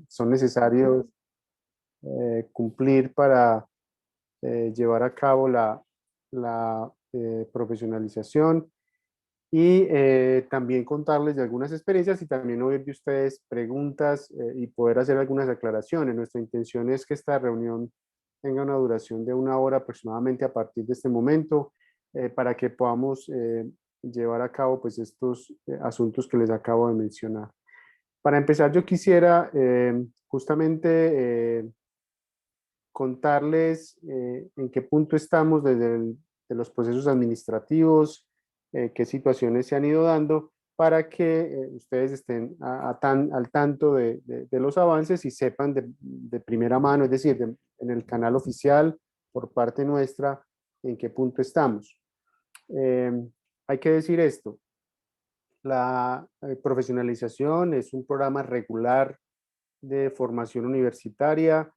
son necesarios cumplir para llevar a cabo la profesionalización y también contarles de algunas experiencias y también oír de ustedes preguntas y poder hacer algunas aclaraciones. Nuestra intención es que esta reunión tenga una duración de 1 hora aproximadamente a partir de este momento para que podamos llevar a cabo pues estos asuntos que les acabo de mencionar. Para empezar, yo quisiera justamente contarles en qué punto estamos de los procesos administrativos, qué situaciones se han ido dando para que ustedes estén al tanto de los avances y sepan de primera mano, es decir, en el canal oficial por parte nuestra, en qué punto estamos. Eh, Hay que decir esto, la profesionalización es un programa regular de formación universitaria,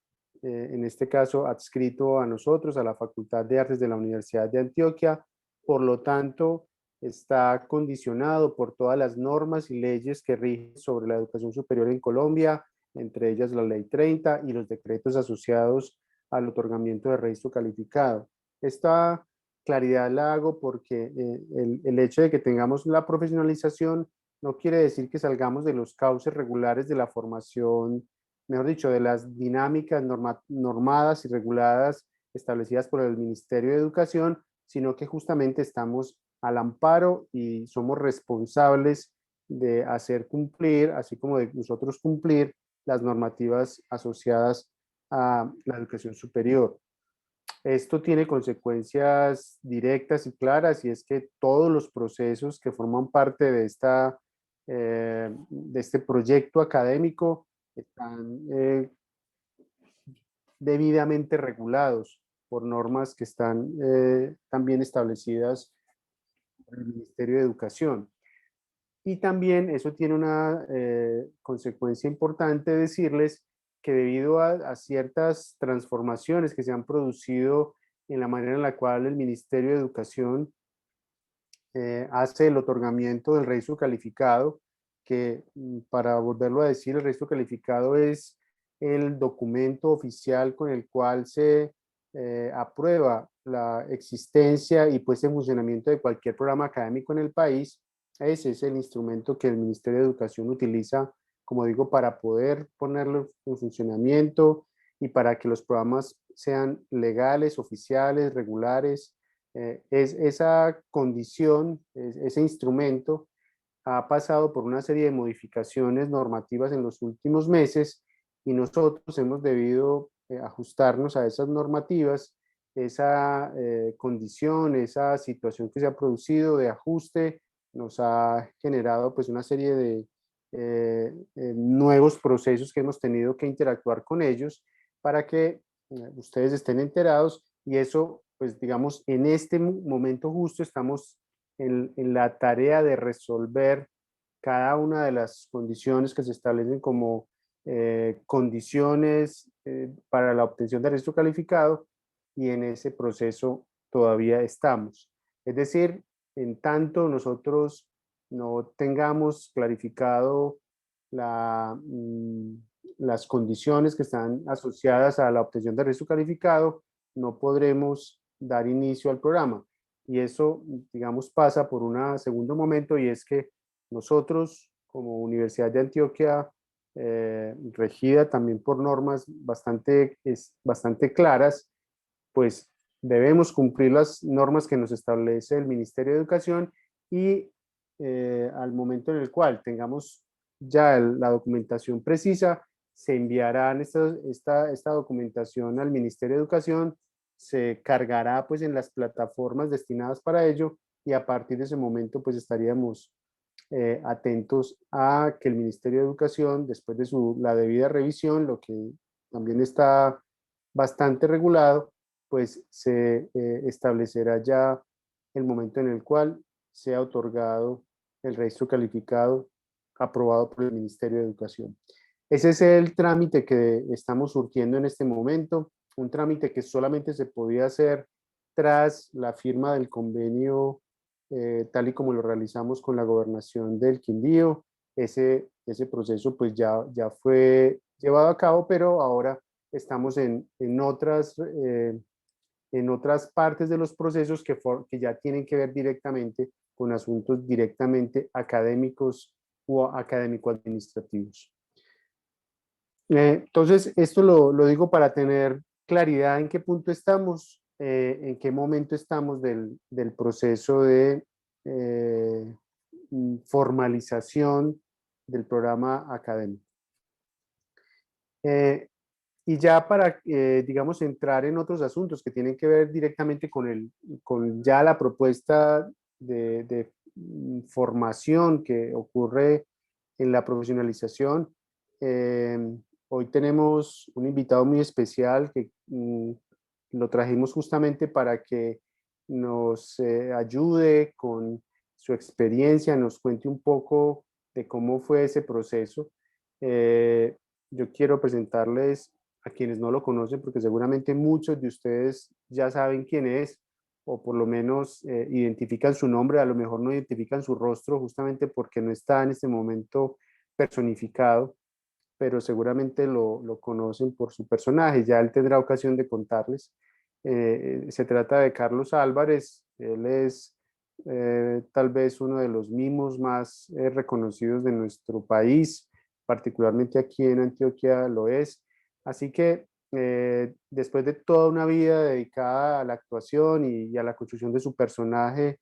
en este caso adscrito a nosotros, a la Facultad de Artes de la Universidad de Antioquia. Por lo tanto, está condicionado por todas las normas y leyes que rigen sobre la educación superior en Colombia, entre ellas la Ley 30 y los decretos asociados al otorgamiento de registro calificado. Esta claridad la hago porque el hecho de que tengamos la profesionalización no quiere decir que salgamos de los cauces regulares de la formación, mejor dicho, de las dinámicas normadas y reguladas establecidas por el Ministerio de Educación, sino que justamente estamos al amparo y somos responsables de hacer cumplir, así como de nosotros cumplir las normativas asociadas a la educación superior. Esto tiene consecuencias directas y claras, y es que todos los procesos que forman parte de este proyecto académico están debidamente regulados por normas que están también establecidas por el Ministerio de Educación. Y también eso tiene una consecuencia importante, decirles que debido a ciertas transformaciones que se han producido en la manera en la cual el Ministerio de Educación hace el otorgamiento del registro calificado, que para volverlo a decir, el registro calificado es el documento oficial con el cual se aprueba la existencia y puesta en funcionamiento de cualquier programa académico en el país. Ese es el instrumento que el Ministerio de Educación utiliza, como digo, para poder ponerlo en funcionamiento y para que los programas sean legales, oficiales, regulares. Esa condición, ese instrumento, ha pasado por una serie de modificaciones normativas en los últimos meses y nosotros hemos debido ajustarnos a esas normativas, esa condición, esa situación que se ha producido de ajuste nos ha generado pues una serie de nuevos procesos que hemos tenido que interactuar con ellos para que ustedes estén enterados y eso pues digamos en este momento justo estamos en la tarea de resolver cada una de las condiciones que se establecen como condiciones para la obtención de registro calificado y en ese proceso todavía estamos. Es decir, en tanto nosotros no tengamos clarificado la, las condiciones que están asociadas a la obtención de registro calificado, no podremos dar inicio al programa. Y eso, digamos, pasa por un segundo momento y es que nosotros, como Universidad de Antioquia, regida también por normas bastante claras, pues debemos cumplir las normas que nos establece el Ministerio de Educación y al momento en el cual tengamos ya la documentación precisa, se enviarán esta documentación al Ministerio de Educación, se cargará pues en las plataformas destinadas para ello y a partir de ese momento pues estaríamos atentos a que el Ministerio de Educación, después de la debida revisión, lo que también está bastante regulado, pues se establecerá ya el momento en el cual sea otorgado el registro calificado aprobado por el Ministerio de Educación. Ese es el trámite que estamos surtiendo en este momento, un trámite que solamente se podía hacer tras la firma del convenio tal y como lo realizamos con la gobernación del Quindío. Ese proceso pues ya llevado a cabo, pero ahora estamos en otras partes de los procesos que ya tienen que ver directamente con asuntos directamente académicos o académico-administrativos. Entonces, esto lo digo para tener claridad en qué punto estamos, en qué momento estamos del proceso de formalización del programa académico. Y ya para, digamos, entrar en otros asuntos que tienen que ver directamente con ya la propuesta de formación que ocurre en la profesionalización, hoy tenemos un invitado muy especial que lo trajimos justamente para que nos ayude con su experiencia, nos cuente un poco de cómo fue ese proceso. Yo quiero presentarles a quienes no lo conocen, porque seguramente muchos de ustedes ya saben quién es, o por lo menos identifican su nombre, a lo mejor no identifican su rostro, justamente porque no está en este momento personificado, pero seguramente lo conocen por su personaje, ya él tendrá ocasión de contarles. Se trata de Carlos Álvarez, él es tal vez uno de los mimos más reconocidos de nuestro país, particularmente aquí en Antioquia lo es. Así que después de toda una vida dedicada a la actuación y a la construcción de su personaje,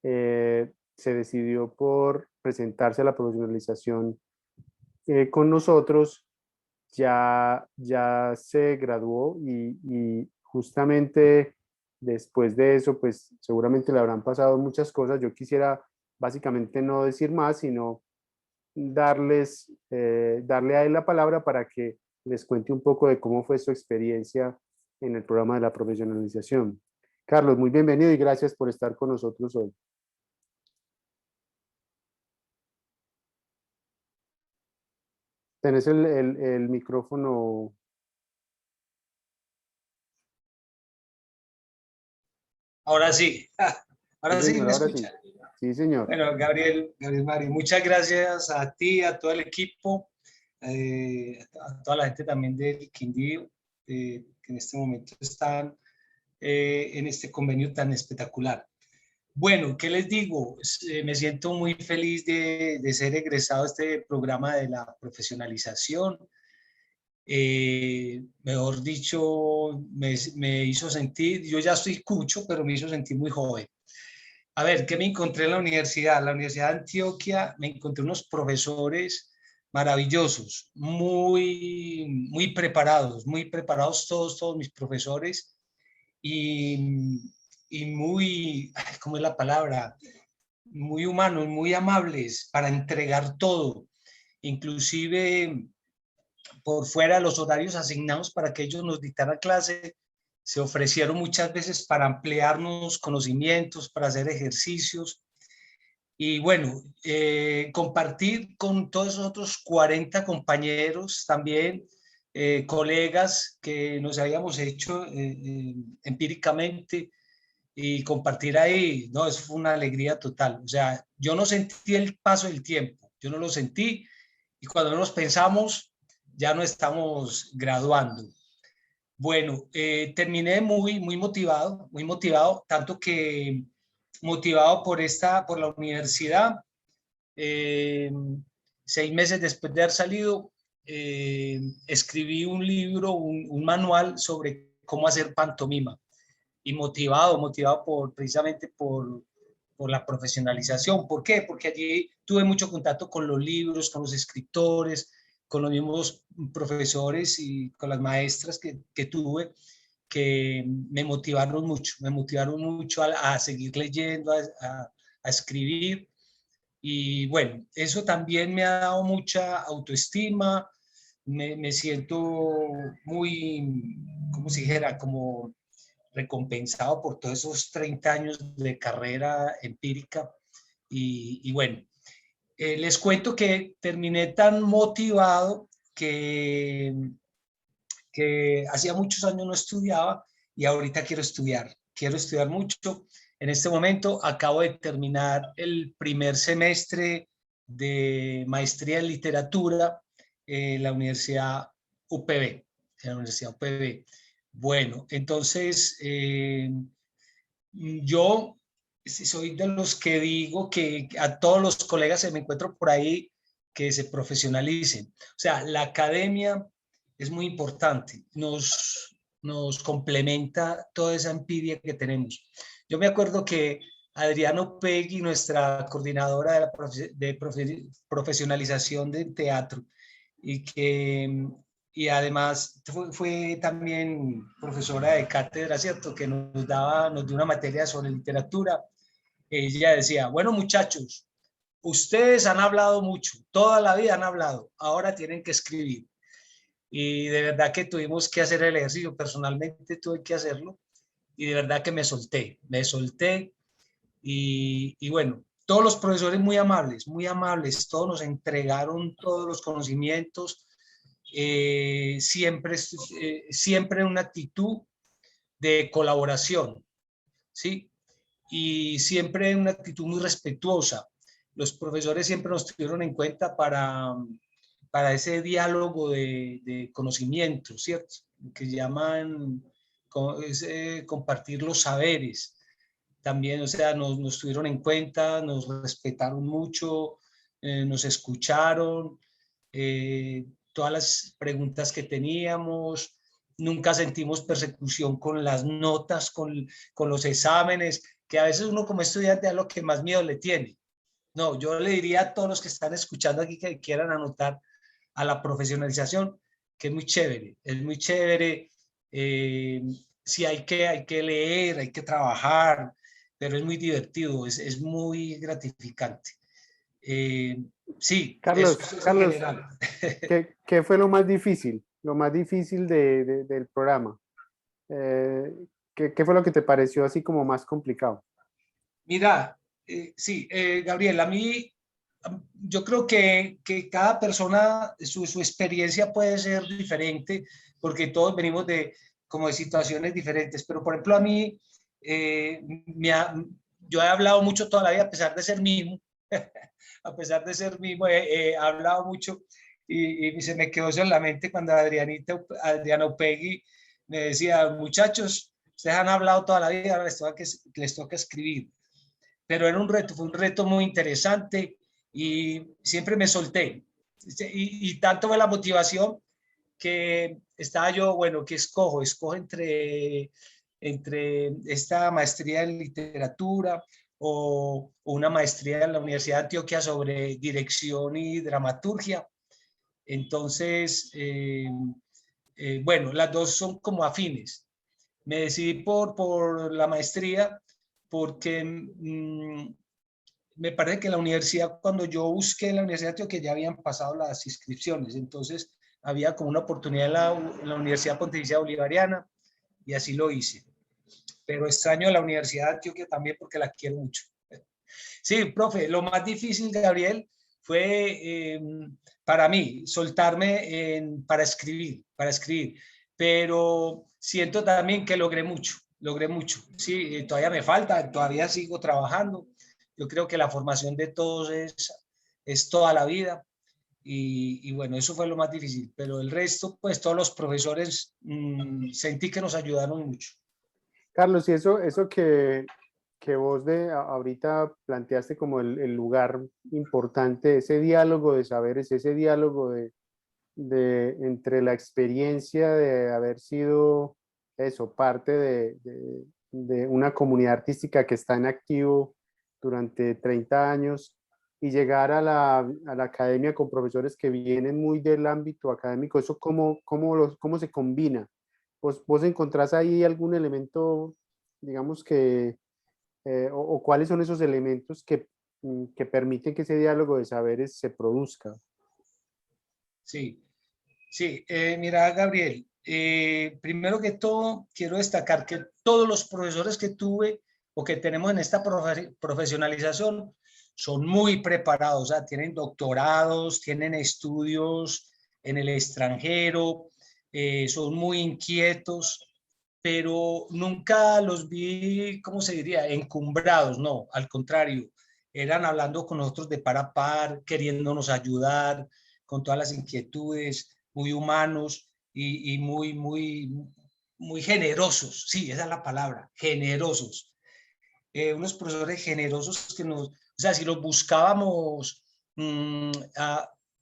se decidió por presentarse a la profesionalización con nosotros. Ya se graduó y justamente después de eso, pues seguramente le habrán pasado muchas cosas. Yo quisiera básicamente no decir más, sino darle a él la palabra para que les cuente un poco de cómo fue su experiencia en el programa de la profesionalización. Carlos, muy bienvenido y gracias por estar con nosotros hoy. Tenés el micrófono. Ahora sí, Sí, ahora sí señor, me ahora sí. escuchan. Sí, señor. Bueno, Gabriel Mari, muchas gracias a ti, a todo el equipo, a toda la gente también del Quindío, que en este momento están en este convenio tan espectacular. Bueno, ¿qué les digo? Me siento muy feliz de ser egresado a este programa de la profesionalización. Mejor dicho, me hizo sentir, yo ya estoy cucho, pero me hizo sentir muy joven. A ver, ¿qué me encontré en la universidad? La Universidad de Antioquia me encontré unos profesores maravillosos, muy preparados todos mis profesores y, y muy, ¿cómo es la palabra? Muy humanos, muy amables para entregar todo, inclusive por fuera de los horarios asignados para que ellos nos dictaran clase, se ofrecieron muchas veces para ampliarnos conocimientos, para hacer ejercicios y bueno, compartir con todos esos otros 40 compañeros también, colegas que nos habíamos hecho empíricamente y compartir ahí, no, eso fue una alegría total. O sea, yo no sentí el paso del tiempo, yo no lo sentí y cuando nos pensamos ya no estamos graduando. Bueno, terminé muy motivado, tanto que motivado por la universidad. Eh, 6 meses después de haber salido, escribí un libro, un manual sobre cómo hacer pantomima. Y motivado precisamente por la profesionalización. ¿Por qué? Porque allí tuve mucho contacto con los libros, con los escritores, con los mismos profesores y con las maestras que tuve, que me motivaron mucho a seguir leyendo, a escribir. Y bueno, eso también me ha dado mucha autoestima, me siento muy, como si dijera, como recompensado por todos esos 30 años de carrera empírica. Y bueno, les cuento que terminé tan motivado que hacía muchos años no estudiaba y ahorita quiero estudiar mucho. En este momento acabo de terminar el primer semestre de maestría en literatura en la Universidad UPB, en la Universidad UPB. Bueno, entonces yo soy de los que digo que a todos los colegas se me encuentro por ahí que se profesionalicen. O sea, la academia es muy importante, nos complementa toda esa empiria que tenemos. Yo me acuerdo que Adriano Pegui, nuestra coordinadora de profesionalización de teatro, y además fue también profesora de cátedra, ¿cierto? Que nos dio una materia sobre literatura. Ella decía, bueno, muchachos, ustedes han hablado mucho, toda la vida han hablado, ahora tienen que escribir. Y de verdad que tuvimos que hacer el ejercicio, personalmente tuve que hacerlo, y de verdad que me solté, y bueno, todos los profesores muy amables, todos nos entregaron todos los conocimientos, siempre una actitud de colaboración, ¿sí? Y siempre una actitud muy respetuosa. Los profesores siempre nos tuvieron en cuenta para ese diálogo de conocimiento, ¿cierto? Que llaman compartir los saberes. También, o sea, nos tuvieron en cuenta, nos respetaron mucho, nos escucharon, todas las preguntas que teníamos, nunca sentimos persecución con las notas, con los exámenes, que a veces uno como estudiante es lo que más miedo le tiene. No, yo le diría a todos los que están escuchando aquí que quieran anotar a la profesionalización, que es muy chévere. Sí, hay que leer, hay que trabajar, pero es muy divertido, es muy gratificante. Sí, eso Carlos, es en Carlos, general. ¿qué fue lo más difícil? Lo más difícil del programa. Eh, ¿qué fue lo que te pareció así como más complicado? Mira, sí, Gabriel, a mí, yo creo que cada persona, su experiencia puede ser diferente, porque todos venimos como de situaciones diferentes, pero por ejemplo a mí, yo he hablado mucho toda la vida, a pesar de ser mismo, a pesar de ser mismo, he hablado mucho, y se me quedó eso en la mente cuando Adriano Pegui me decía, muchachos, ustedes han hablado toda la vida, ahora les toca escribir. Pero era fue un reto muy interesante, y siempre me solté. Y tanto fue la motivación que estaba yo, bueno, ¿qué escojo? Escojo entre esta maestría en literatura o una maestría en la Universidad de Antioquia sobre dirección y dramaturgia. Entonces, bueno, las dos son como afines. Me decidí por la maestría porque me parece que la universidad, cuando yo busqué en la Universidad de Antioquia, ya habían pasado las inscripciones, entonces había como una oportunidad en la Universidad Pontificia Bolivariana, y así lo hice. Pero extraño a la Universidad de Antioquia también porque la quiero mucho. Sí, profe, lo más difícil, Gabriel, fue para mí soltarme para escribir, pero siento también que logré mucho. Sí, todavía me falta, todavía sigo trabajando. Yo creo que la formación de todos es toda la vida, y bueno, eso fue lo más difícil, pero el resto, pues todos los profesores sentí que nos ayudaron mucho. Carlos, y eso que vos ahorita planteaste como el lugar importante, ese diálogo de saberes, ese diálogo entre la experiencia de haber sido eso, parte de una comunidad artística que está en activo durante 30 años y llegar a la academia con profesores que vienen muy del ámbito académico, eso cómo se combina. ¿Vos encontrás ahí algún elemento, digamos o cuáles son esos elementos que permiten que ese diálogo de saberes se produzca? Sí, sí, mira, Gabriel, primero que todo, quiero destacar que todos los profesores que tuve o que tenemos en esta profesionalización son muy preparados, o sea, tienen doctorados, tienen estudios en el extranjero, son muy inquietos, pero nunca los vi, ¿cómo se diría?, encumbrados, no, al contrario, eran hablando con nosotros de par a par, queriéndonos ayudar con todas las inquietudes, muy humanos, y muy generosos. Sí, esa es la palabra, generosos. Unos profesores generosos que nos, o sea, si los buscábamos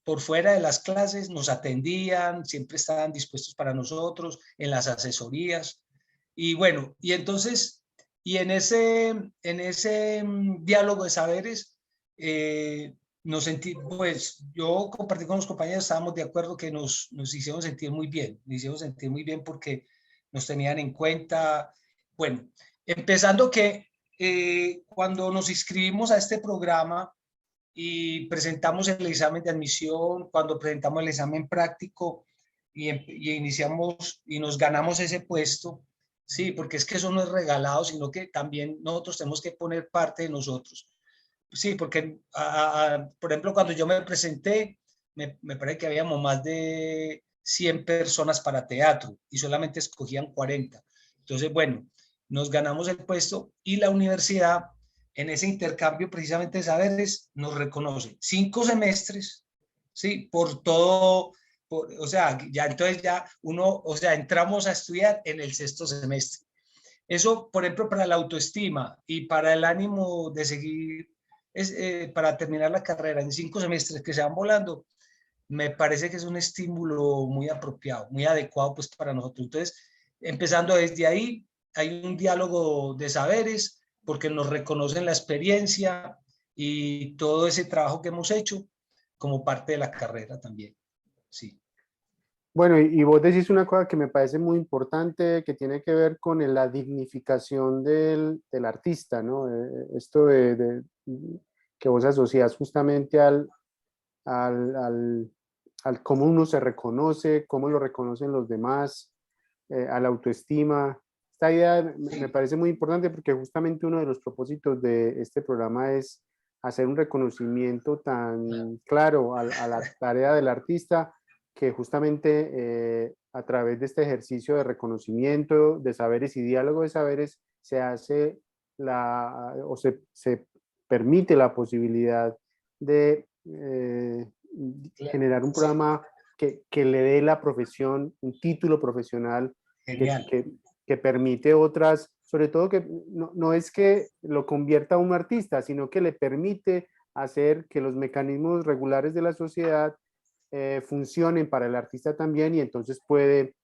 por fuera de las clases, nos atendían, siempre estaban dispuestos para nosotros en las asesorías. Y bueno, y entonces, y en ese diálogo de saberes, nos sentí, pues yo compartí con los compañeros, estábamos de acuerdo que nos hicieron sentir muy bien, nos hicieron sentir muy bien porque nos tenían en cuenta. Bueno, empezando que cuando nos inscribimos a este programa y presentamos el examen de admisión, cuando presentamos el examen práctico y iniciamos y nos ganamos ese puesto, sí, porque es que eso no es regalado, sino que también nosotros tenemos que poner parte de nosotros. Sí, porque, por ejemplo, cuando yo me presenté, me parece que habíamos más de 100 personas para teatro y solamente escogían 40. Entonces, bueno, nos ganamos el puesto y la universidad en ese intercambio precisamente de saberes nos reconoce 5 semestres, ¿sí? Por todo, o sea, ya entonces ya uno, o sea, entramos a estudiar en el 6º semestre. Eso, por ejemplo, para la autoestima y para el ánimo de seguir, para terminar la carrera en 5 semestres que se van volando, me parece que es un estímulo muy apropiado, muy adecuado pues para nosotros. Entonces, empezando desde ahí, hay un diálogo de saberes porque nos reconocen la experiencia y todo ese trabajo que hemos hecho como parte de la carrera también. Sí. Bueno, y vos decís una cosa que me parece muy importante, que tiene que ver con la dignificación del artista, ¿no? Esto que vos asocias justamente al, al, al cómo uno se reconoce, cómo lo reconocen los demás, a la autoestima. Esta idea me parece muy importante porque justamente uno de los propósitos de este programa es hacer un reconocimiento tan claro a la tarea del artista, que justamente a través de este ejercicio de reconocimiento de saberes y diálogo de saberes se hace se permite la posibilidad de generar un Sí, programa que le dé la profesión, un título profesional que, genial. que, que permite otras, sobre todo que no es que lo convierta a un artista, sino que le permite hacer que los mecanismos regulares de la sociedad funcionen para el artista también, y entonces puede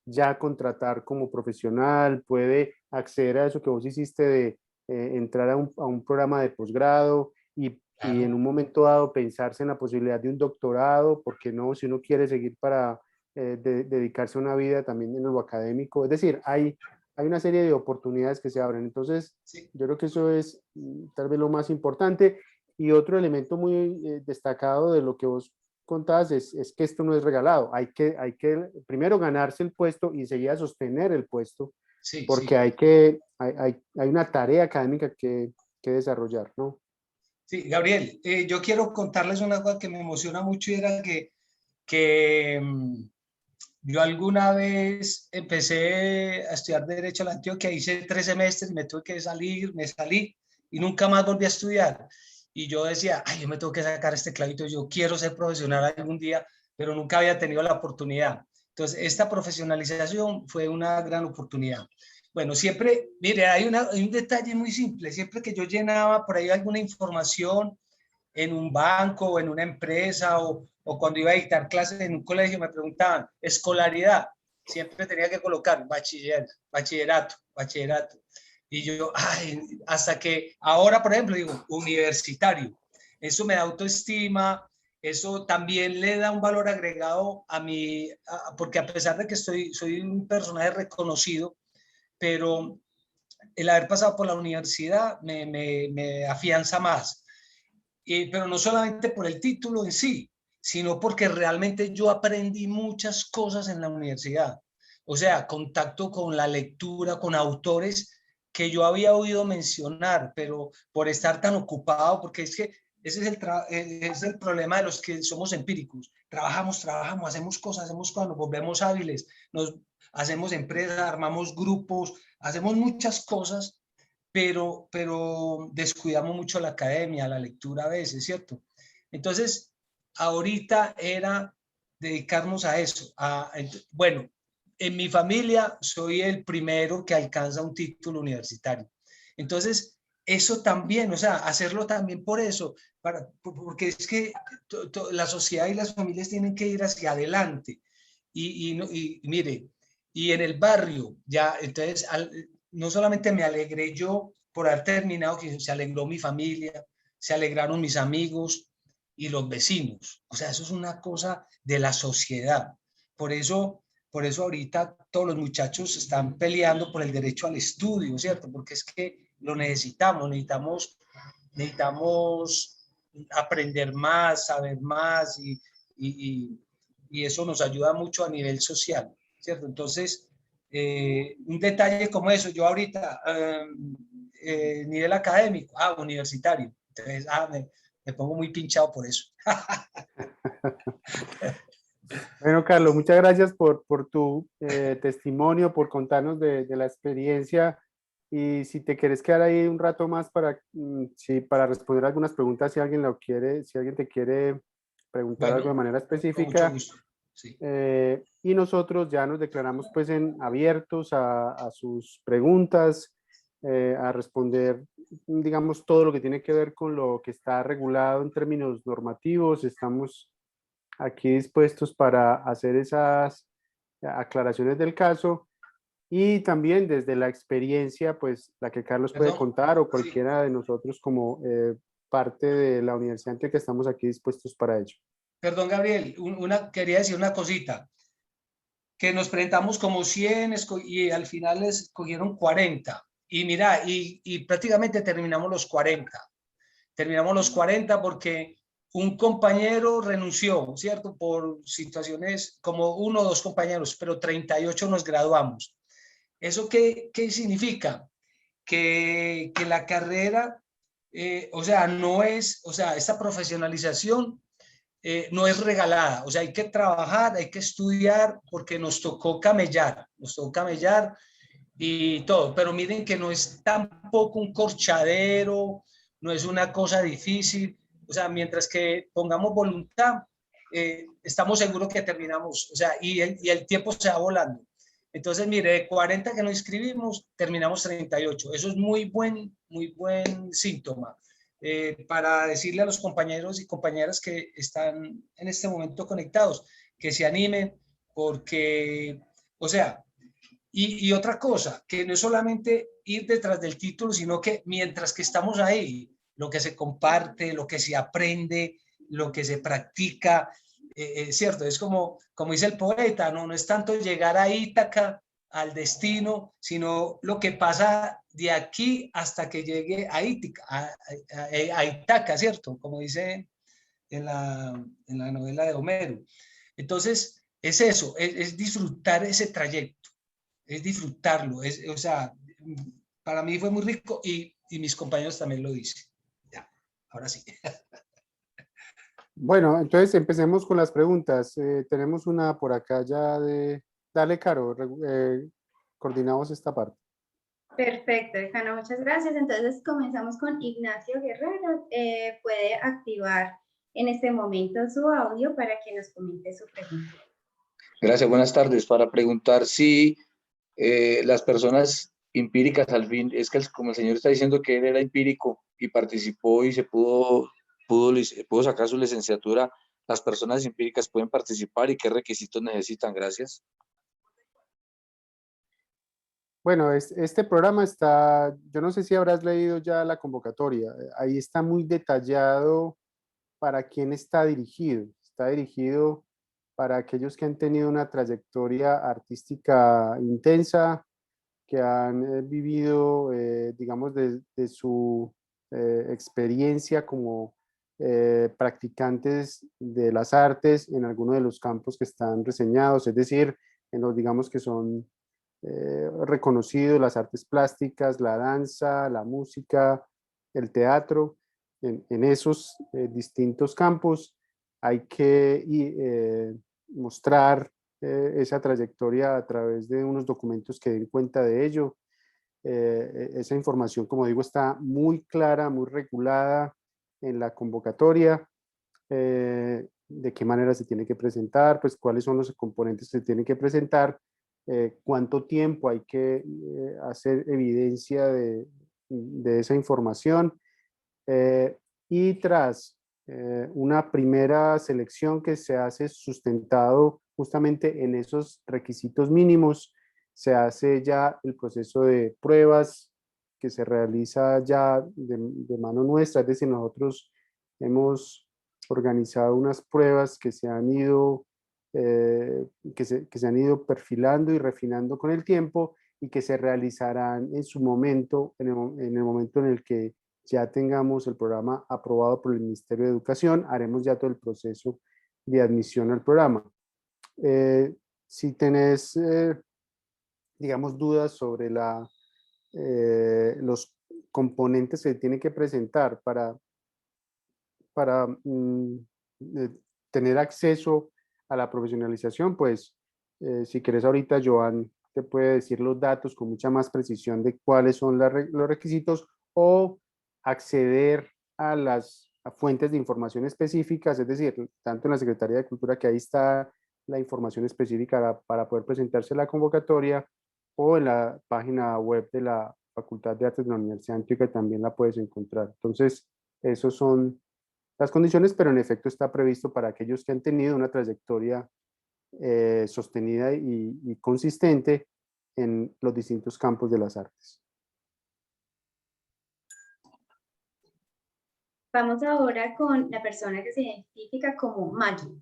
ya contratar como profesional, puede acceder a eso que vos hiciste de entrar a un programa de posgrado y en Claro. un momento dado pensarse en la posibilidad de un doctorado, porque no, si uno quiere seguir para dedicarse a una vida también en lo académico. Es decir, hay una serie de oportunidades que se abren. Entonces, Sí. yo creo que eso es tal vez lo más importante. Y otro elemento muy destacado de lo que vos contabas es que esto no es regalado. Hay que primero ganarse el puesto y enseguida sostener el puesto, Sí, porque sí. hay una tarea académica que desarrollar, ¿no? Sí, Gabriel, yo quiero contarles una cosa que me emociona mucho y era que yo alguna vez empecé a estudiar Derecho a la Antioquia, hice 3 semestres, me tuve que salir, me salí y nunca más volví a estudiar. Y yo decía, ay, yo me tengo que sacar este clavito, yo quiero ser profesional algún día, pero nunca había tenido la oportunidad. Entonces, esta profesionalización fue una gran oportunidad. Bueno, siempre, mire, hay un detalle muy simple, siempre que yo llenaba por ahí alguna información en un banco o en una empresa o cuando iba a dictar clases en un colegio me preguntaban, escolaridad, siempre tenía que colocar bachillerato, bachillerato. Y yo, ay, hasta que ahora, por ejemplo, digo, universitario. Eso me da autoestima, eso también le da un valor agregado a mí, porque a pesar de que soy un personaje reconocido, pero el haber pasado por la universidad me afianza más. Pero no solamente por el título en sí, sino porque realmente yo aprendí muchas cosas en la universidad. O sea, contacto con la lectura, con autores que yo había oído mencionar, pero por estar tan ocupado, porque es que ese es el problema de los que somos empíricos. Trabajamos, hacemos cosas, nos volvemos hábiles, nos hacemos empresas, armamos grupos, hacemos muchas cosas, pero descuidamos mucho la academia, la lectura a veces, ¿cierto? Entonces, ahorita era dedicarnos a eso. Bueno, en mi familia soy el primero que alcanza un título universitario. Entonces, eso también, o sea, hacerlo también por eso, porque es que la sociedad y las familias tienen que ir hacia adelante. Y mire, y en el barrio, ya, entonces, no solamente me alegré yo por haber terminado, que se alegró mi familia, se alegraron mis amigos y los vecinos. O sea, eso es una cosa de la sociedad. Por eso ahorita todos los muchachos están peleando por el derecho al estudio, ¿cierto? Porque es que lo necesitamos aprender más, saber más y, y eso nos ayuda mucho a nivel social, ¿cierto? Entonces, un detalle como eso, yo ahorita, nivel académico, universitario, entonces, me pongo muy pinchado por eso. Bueno, Carlos, muchas gracias por tu testimonio, por contarnos de la experiencia. Y si te quieres quedar ahí un rato más para, sí, para responder algunas preguntas, si alguien lo quiere, si alguien te quiere preguntar algo de Bueno, manera con mucho específica, gusto. Sí. y nosotros ya nos declaramos pues en abiertos a sus preguntas, a responder, digamos, todo lo que tiene que ver con lo que está regulado en términos normativos. Estamos aquí dispuestos para hacer esas aclaraciones del caso y también desde la experiencia, pues la que Carlos puede Perdón. contar o Sí. cualquiera de nosotros como parte de la Universidad que estamos aquí dispuestos para ello. Perdón, Gabriel, quería decir una cosita, que nos presentamos como 100 y al final les escogieron 40. Y mira, y prácticamente terminamos los 40. Terminamos los 40 porque un compañero renunció, ¿cierto? Por situaciones como uno o dos compañeros, pero 38 nos graduamos. ¿Eso qué significa? Que la carrera, o sea, no es, o sea, esta profesionalización no es regalada, o sea, hay que trabajar, hay que estudiar porque nos tocó camellar y todo, pero miren que no es tampoco un corchadero, no es una cosa difícil, o sea, mientras que pongamos voluntad, estamos seguros que terminamos, o sea, y el tiempo se va volando. Entonces, mire, de 40 que nos inscribimos, terminamos 38. Eso es muy buen síntoma. Para decirle a los compañeros y compañeras que están en este momento conectados, que se animen, porque, o sea, y otra cosa, que no es solamente ir detrás del título, sino que mientras que estamos ahí, lo que se comparte, lo que se aprende, lo que se practica, cierto, es como dice el poeta, ¿no? No es tanto llegar a Ítaca, al destino, sino lo que pasa de aquí hasta que llegue a Ítaca, a Ítaca, ¿cierto? Como dice en la novela de Homero. Entonces, es eso, es disfrutar ese trayecto, es disfrutarlo, o sea, para mí fue muy rico y mis compañeros también lo dicen. Ya, ahora sí. Bueno, entonces empecemos con las preguntas. Tenemos una por acá ya de... Dale, Caro, coordinamos esta parte. Perfecto, decano, muchas gracias. Entonces comenzamos con Ignacio Guerrero. Puede activar en este momento su audio para que nos comente su pregunta. Gracias, buenas tardes. Para preguntar si las personas empíricas al fin, es que como el señor está diciendo que él era empírico y participó y se pudo sacar su licenciatura, ¿las personas empíricas pueden participar y qué requisitos necesitan? Gracias. Bueno, este programa está, yo no sé si habrás leído ya la convocatoria, ahí está muy detallado para quién está dirigido. Está dirigido para aquellos que han tenido una trayectoria artística intensa, que han vivido, digamos, de su experiencia como practicantes de las artes en alguno de los campos que están reseñados, es decir, en los, digamos, que son reconocidos, las artes plásticas, la danza, la música, el teatro. En esos distintos campos hay que mostrar esa trayectoria a través de unos documentos que den cuenta de ello. Esa información, como digo, está muy clara, muy regulada en la convocatoria. de qué manera se tiene que presentar, pues cuáles son los componentes que se tienen que presentar, cuánto tiempo hay que hacer evidencia de esa información, y tras una primera selección que se hace sustentado justamente en esos requisitos mínimos, se hace ya el proceso de pruebas que se realiza ya de mano nuestra, es decir, nosotros hemos organizado unas pruebas que se han ido, que se han ido perfilando y refinando con el tiempo y que se realizarán en su momento, en el momento en el que ya tengamos el programa aprobado por el Ministerio de Educación, haremos ya todo el proceso de admisión al programa. Si tenés, digamos, dudas sobre los componentes que tiene que presentar para tener acceso a la profesionalización, pues si quieres ahorita Joan te puede decir los datos con mucha más precisión de cuáles son los requisitos, o acceder a las fuentes de información específicas, es decir, tanto en la Secretaría de Cultura, que ahí está la información específica para poder presentarse a la convocatoria, o en la página web de la Facultad de Artes de la Universidad de Antioquia también la puedes encontrar. Entonces, esos son las condiciones, pero en efecto está previsto para aquellos que han tenido una trayectoria sostenida y consistente en los distintos campos de las artes. Vamos ahora con la persona que se identifica como Maggie.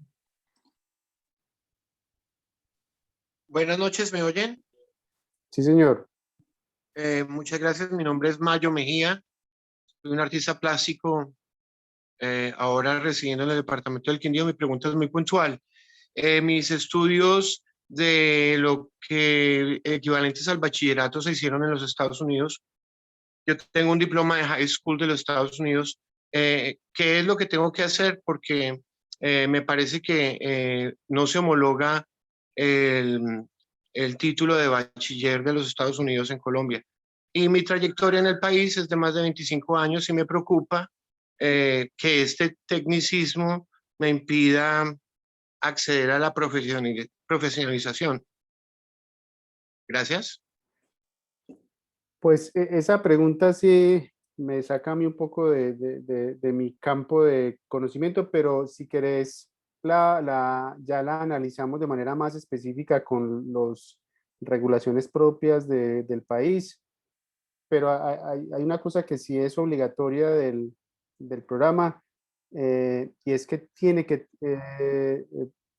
Buenas noches, ¿me oyen? Sí, señor. Muchas gracias, mi nombre es Mayo Mejía, soy un artista plástico, ahora residiendo en el departamento del Quindío. Mi pregunta es muy puntual. Mis estudios de lo que equivalentes al bachillerato se hicieron en los Estados Unidos. Yo tengo un diploma de high school de los Estados Unidos. ¿Qué es lo que tengo que hacer? Porque me parece que no se homologa el título de bachiller de los Estados Unidos en Colombia. Y mi trayectoria en el país es de más de 25 años y me preocupa que este tecnicismo me impida acceder a la profesionalización. Gracias. Pues esa pregunta sí me saca a mí un poco de mi campo de conocimiento, pero si querés, ya la analizamos de manera más específica con las regulaciones propias del país. Pero hay una cosa que sí es obligatoria del programa, y es que tiene que,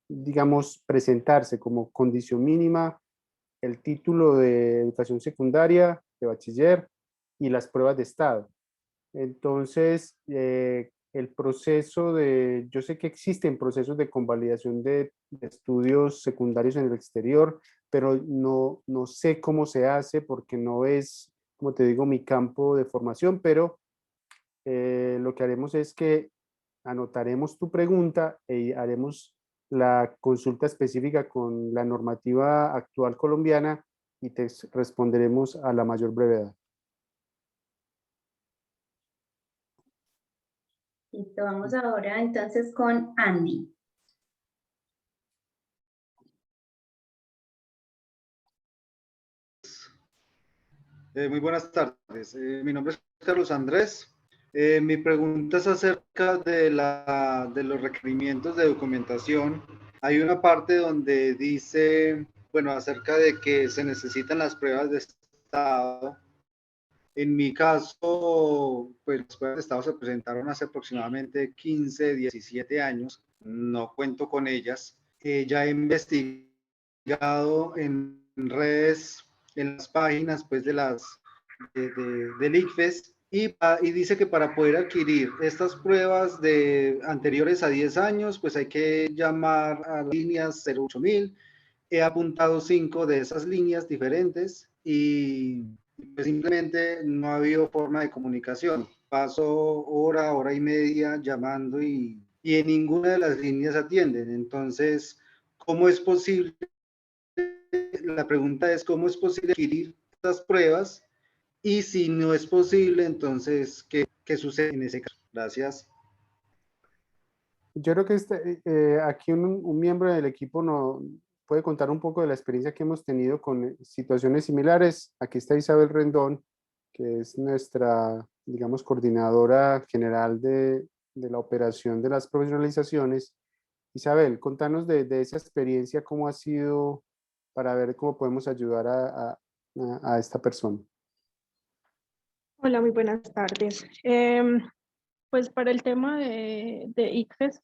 digamos, presentarse como condición mínima el título de educación secundaria, de bachiller, y las pruebas de estado. Entonces, el proceso yo sé que existen procesos de convalidación de estudios secundarios en el exterior, pero no sé cómo se hace porque no es, como te digo, mi campo de formación, pero lo que haremos es que anotaremos tu pregunta y haremos la consulta específica con la normativa actual colombiana y te responderemos a la mayor brevedad. Listo, vamos ahora entonces con Andy. Muy buenas tardes. Mi nombre es Carlos Andrés. Mi pregunta es acerca de los requerimientos de documentación. Hay una parte donde dice, bueno, acerca de que se necesitan las pruebas de estado. En mi caso, pues las pruebas de estado se presentaron hace aproximadamente 15, 17 años. No cuento con ellas. Ya he investigado en redes, en las páginas pues del ICFES, y dice que para poder adquirir estas pruebas anteriores a 10 años, pues hay que llamar a las líneas 08000. He apuntado 5 de esas líneas diferentes y pues simplemente no ha habido forma de comunicación. Paso hora y media llamando y en ninguna de las líneas atienden. Entonces, ¿cómo es posible? La pregunta es, ¿cómo es posible adquirir estas pruebas? Y si no es posible, entonces, ¿qué sucede en ese caso? Gracias. Yo creo que aquí un miembro del equipo nos puede contar un poco de la experiencia que hemos tenido con situaciones similares. Aquí está Isabel Rendón, que es nuestra, digamos, coordinadora general de la operación de las profesionalizaciones. Isabel, contanos de esa experiencia, cómo ha sido para ver cómo podemos ayudar a esta persona. Hola, muy buenas tardes. Pues para el tema de ICFES,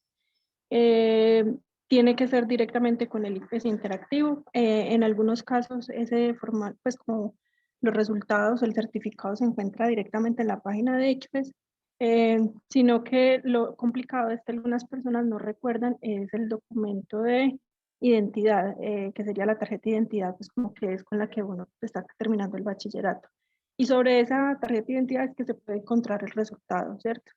tiene que ser directamente con el ICFES interactivo. En algunos casos, ese formato, pues como los resultados, el certificado se encuentra directamente en la página de ICFES, sino que lo complicado es que algunas personas no recuerdan es el documento de identidad, que sería la tarjeta de identidad, pues como que es con la que uno está terminando el bachillerato. Y sobre esa tarjeta de identidad es que se puede encontrar el resultado, ¿cierto?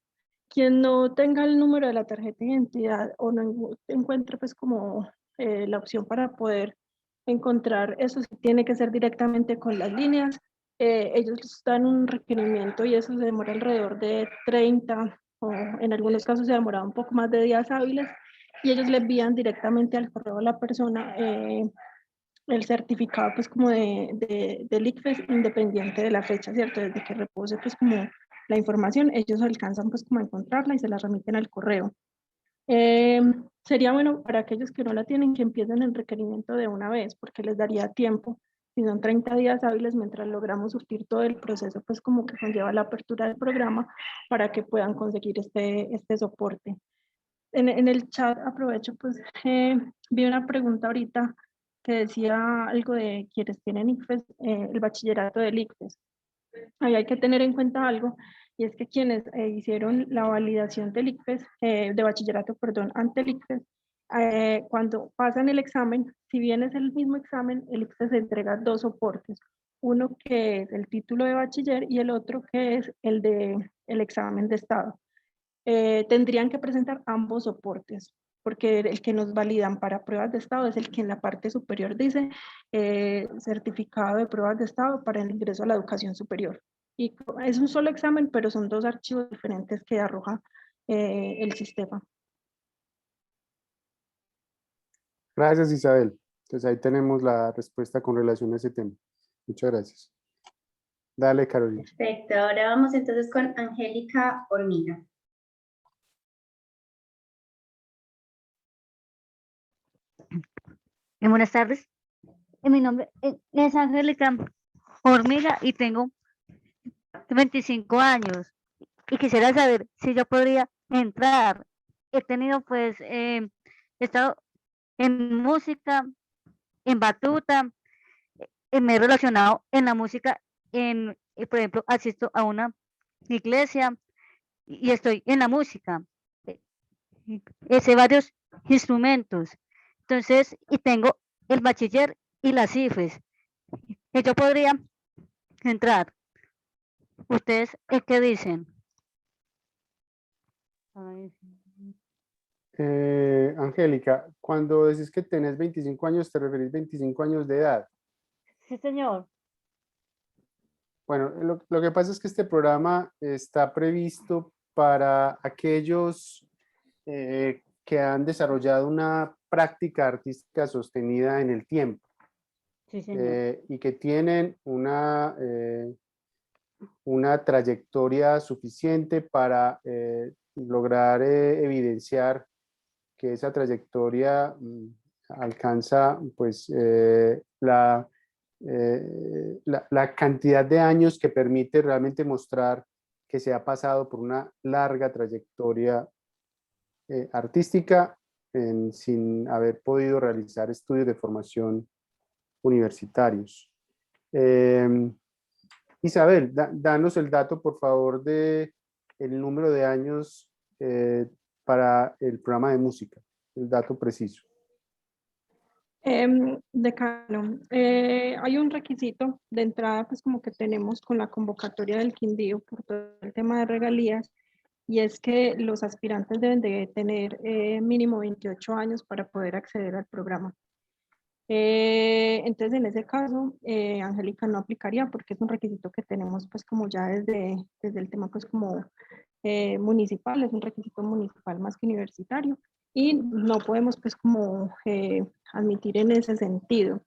Quien no tenga el número de la tarjeta de identidad o no encuentre pues como la opción para poder encontrar eso, tiene que ser directamente con las líneas. Ellos dan un requerimiento y eso se demora alrededor de 30 o en algunos casos se demora un poco más de días hábiles y ellos le envían directamente al correo a la persona el certificado pues como del ICFES independiente de la fecha, ¿cierto? Desde que repose pues como la información, ellos alcanzan pues como a encontrarla y se la remiten al correo. Eh, Sería bueno para aquellos que no la tienen que empiecen el requerimiento de una vez porque les daría tiempo, si son 30 días hábiles mientras logramos surtir todo el proceso pues como que conlleva la apertura del programa para que puedan conseguir este soporte. En el chat aprovecho, pues vi una pregunta ahorita que decía algo de quienes tienen ICFES, el bachillerato del ICFES. Ahí hay que tener en cuenta algo, y es que quienes hicieron la validación del ICFES, de bachillerato, perdón, ante el ICFES, cuando pasan el examen, si bien es el mismo examen, el ICFES entrega dos soportes. Uno que es el título de bachiller y el otro que es el examen de estado. Tendrían que presentar ambos soportes, porque el que nos validan para pruebas de estado es el que en la parte superior dice certificado de pruebas de estado para el ingreso a la educación superior. Y es un solo examen, pero son dos archivos diferentes que arroja el sistema. Gracias, Isabel. Entonces ahí tenemos la respuesta con relación a ese tema. Muchas gracias. Dale, Carolina. Perfecto, ahora vamos entonces con Angélica Hormiga. Buenas tardes. Mi nombre es Angélica Hormiga y tengo 25 años y quisiera saber si yo podría entrar. He tenido pues, he estado en música, en batuta, me he relacionado en la música, por ejemplo, asisto a una iglesia y estoy en la música. Sé varios instrumentos. Entonces, y tengo el bachiller y las cifras. Y yo podría entrar. ¿Ustedes qué dicen? Ay, Angélica, cuando decís que tenés 25 años, ¿te referís 25 años de edad? sí, señor. Bueno, lo que pasa es que este programa está previsto para aquellos que han desarrollado una práctica artística sostenida en el tiempo Sí, señor. y que tienen una trayectoria suficiente para lograr evidenciar que esa trayectoria alcanza pues la cantidad de años que permite realmente mostrar que se ha pasado por una larga trayectoria artística sin haber podido realizar estudios de formación universitarios. Isabel, danos el dato, por favor, de el número de años para el programa de música, el dato preciso. Decano, hay un requisito de entrada, pues como que tenemos con la convocatoria del Quindío por todo el tema de regalías, y es que los aspirantes deben de tener mínimo 28 años para poder acceder al programa. Entonces, en ese caso, Angélica no aplicaría porque es un requisito que tenemos pues como ya desde el tema pues como municipal, es un requisito municipal más que universitario, y no podemos pues como admitir en ese sentido.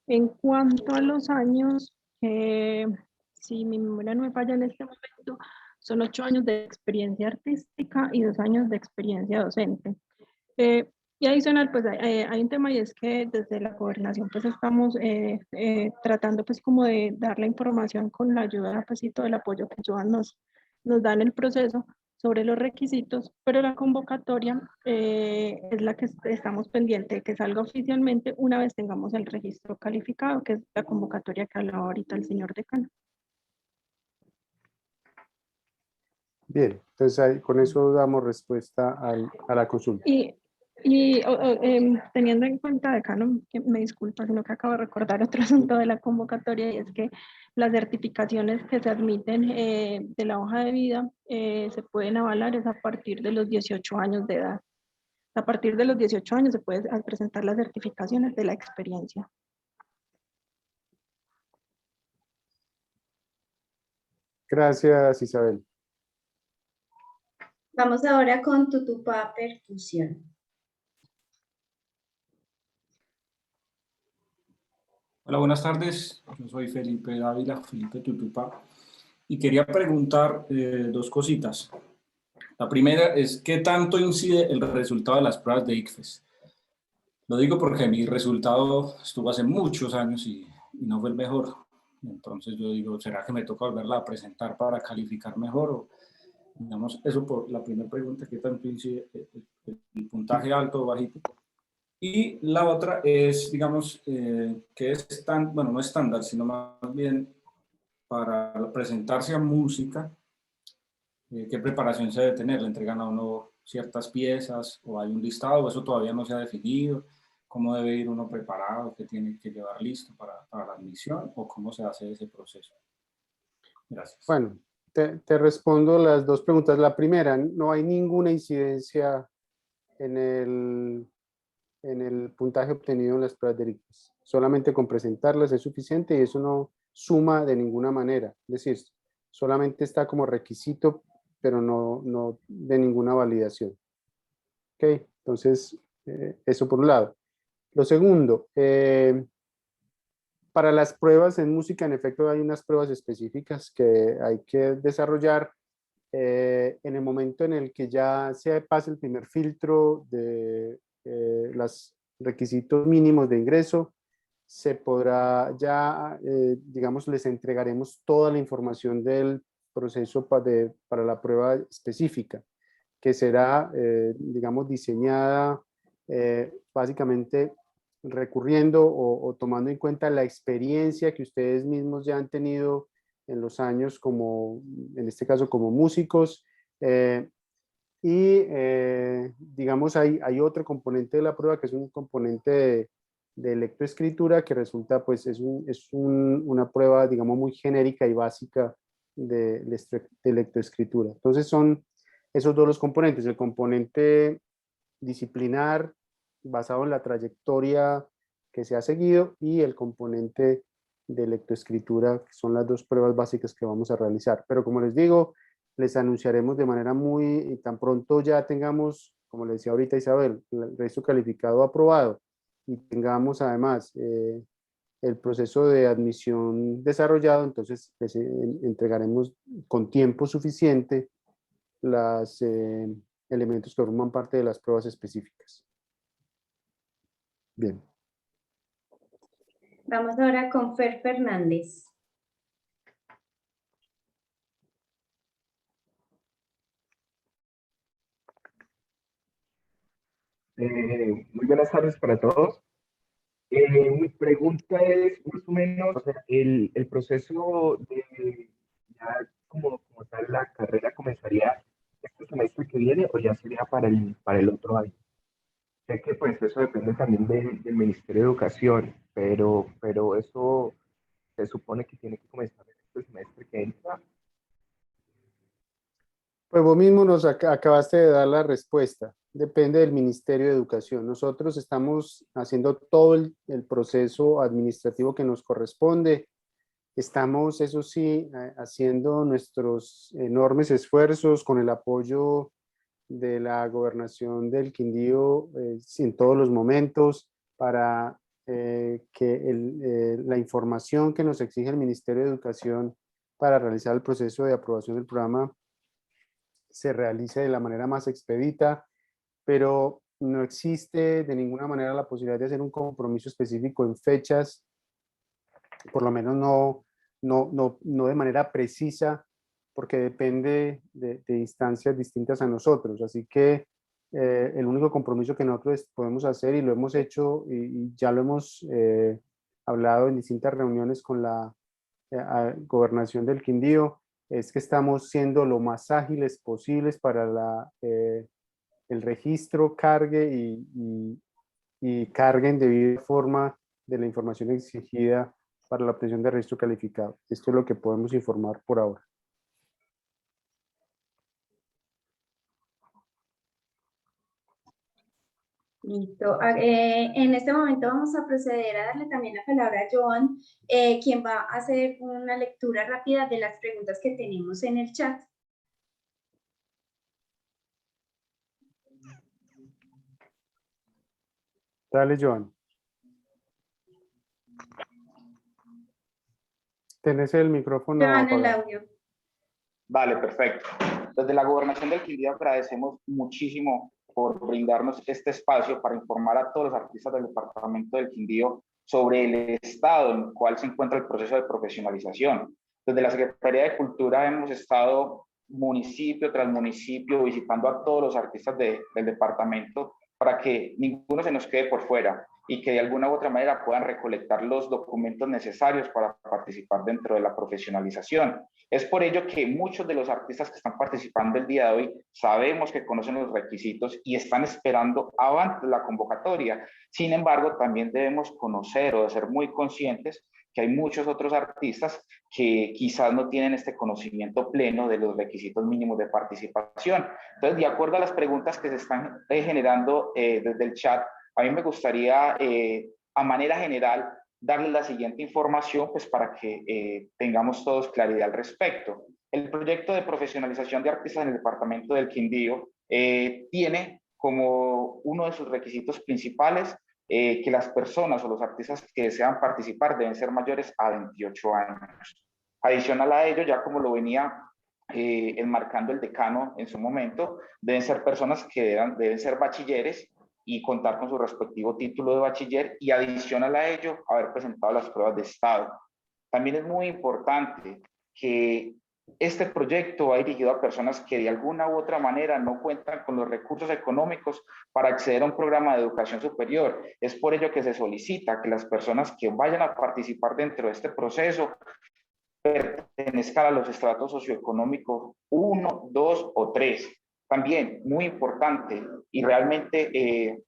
En cuanto a los años, si mi memoria no me falla en este momento, son 8 años de experiencia artística y 2 años de experiencia docente. Y adicional, pues hay un tema, y es que desde la gobernación pues estamos tratando pues como de dar la información con la ayuda pues y todo el apoyo que Joan nos da en el proceso sobre los requisitos, pero la convocatoria es la que estamos pendientes de que salga oficialmente una vez tengamos el registro calificado, que es la convocatoria que hablaba ahorita el señor decano. Bien, entonces ahí, con eso damos respuesta a la consulta. Teniendo en cuenta, decano, que me disculpa, sino que acabo de recordar otro asunto de la convocatoria, y es que las certificaciones que se admiten de la hoja de vida se pueden avalar es a partir de los 18 años de edad. A partir de los 18 años se pueden presentar las certificaciones de la experiencia. Gracias, Isabel. Vamos ahora con Tutupá Percusión. Hola, buenas tardes. Yo soy Felipe Dávila, Felipe Tutupá, y quería preguntar dos cositas. La primera es, ¿qué tanto incide el resultado de las pruebas de ICFES? Lo digo porque mi resultado estuvo hace muchos años y no fue el mejor. Entonces yo digo, ¿será que me toca volverla a presentar para calificar mejor? O, digamos, eso por la primera pregunta, ¿qué tanto incide el puntaje alto o bajito? Y la otra es, digamos, que es bueno, no estándar, sino más bien para presentarse a música, ¿qué preparación se debe tener? ¿Le entregan a uno ciertas piezas o hay un listado? ¿O eso todavía no se ha definido? ¿Cómo debe ir uno preparado? ¿Qué tiene que llevar listo para la admisión? ¿O cómo se hace ese proceso? Gracias. Bueno, te respondo las dos preguntas. La primera, no hay ninguna incidencia en el puntaje obtenido en las pruebas de ICFES. Solamente con presentarlas es suficiente y eso no suma de ninguna manera. Es decir, solamente está como requisito, pero no de ninguna validación. ¿Ok? Entonces, eso por un lado. Lo segundo, para las pruebas en música, en efecto, hay unas pruebas específicas que hay que desarrollar en el momento en el que ya se pase el primer filtro de los requisitos mínimos de ingreso, se podrá ya, digamos, les entregaremos toda la información del proceso para la prueba específica, que será, digamos, diseñada básicamente recurriendo o tomando en cuenta la experiencia que ustedes mismos ya han tenido en los años como, en este caso, como músicos. Digamos, hay otro componente de la prueba que es un componente de lectoescritura que resulta, pues, es una prueba, digamos, muy genérica y básica de lectoescritura. Entonces son esos dos los componentes, el componente disciplinar basado en la trayectoria que se ha seguido y el componente de lectoescritura, que son las dos pruebas básicas que vamos a realizar. Pero como les digo, les anunciaremos de manera muy, tan pronto ya tengamos, como le decía ahorita Isabel, el registro calificado aprobado y tengamos además el proceso de admisión desarrollado, entonces les entregaremos con tiempo suficiente los elementos que forman parte de las pruebas específicas. Bien. Vamos ahora con Fer Fernández. Muy buenas tardes para todos. Mi pregunta es más o menos, o sea, el proceso de ya como tal la carrera comenzaría este semestre que viene o ya sería para el otro año. Sé que pues eso depende también del Ministerio de Educación, pero eso se supone que tiene que comenzar este semestre que entra. Pues vos mismo nos acabaste de dar la respuesta. Depende del Ministerio de Educación. Nosotros estamos haciendo todo el proceso administrativo que nos corresponde Estamos, eso sí, haciendo nuestros enormes esfuerzos con el apoyo de la Gobernación del Quindío en todos los momentos para que la información que nos exige el Ministerio de Educación para realizar el proceso de aprobación del programa se realice de la manera más expedita, pero no existe de ninguna manera la posibilidad de hacer un compromiso específico en fechas, por lo menos no de manera precisa, porque depende de instancias distintas a nosotros. Así que el único compromiso que nosotros podemos hacer, y lo hemos hecho y ya lo hemos hablado en distintas reuniones con la Gobernación del Quindío, es que estamos siendo lo más ágiles posibles para el registro, cargue y cargue en debida forma de la información exigida para la obtención de registro calificado. Esto es lo que podemos informar por ahora. Listo. En este momento vamos a proceder a darle también la palabra a Joan, quien va a hacer una lectura rápida de las preguntas que tenemos en el chat. Dale, Joan. Tenés el micrófono Joan, el apagado. audio. Vale, perfecto. Desde la Gobernación del Quindío agradecemos muchísimo por brindarnos este espacio para informar a todos los artistas del departamento del Quindío sobre el estado en el cual se encuentra el proceso de profesionalización. Desde la Secretaría de Cultura hemos estado municipio tras municipio visitando a todos los artistas del departamento para que ninguno se nos quede por fuera y que de alguna u otra manera puedan recolectar los documentos necesarios para participar dentro de la profesionalización. Es por ello que muchos de los artistas que están participando el día de hoy sabemos que conocen los requisitos y están esperando avante la convocatoria. Sin embargo, también debemos conocer o de ser muy conscientes que hay muchos otros artistas que quizás no tienen este conocimiento pleno de los requisitos mínimos de participación. Entonces, de acuerdo a las preguntas que se están generando desde el chat, a mí me gustaría, a manera general, darles la siguiente información, pues para que tengamos todos claridad al respecto. El proyecto de profesionalización de artistas en el departamento del Quindío tiene como uno de sus requisitos principales que las personas o los artistas que desean participar deben ser mayores a 28 años. Adicional a ello, ya como lo venía enmarcando el decano en su momento, deben ser personas que deben ser bachilleres y contar con su respectivo título de bachiller y adicional a ello, haber presentado las pruebas de estado. También es muy importante que este proyecto va dirigido a personas que de alguna u otra manera no cuentan con los recursos económicos para acceder a un programa de educación superior. Es por ello que se solicita que las personas que vayan a participar dentro de este proceso pertenezcan a los estratos socioeconómicos 1, 2 o 3. También, muy importante, y realmente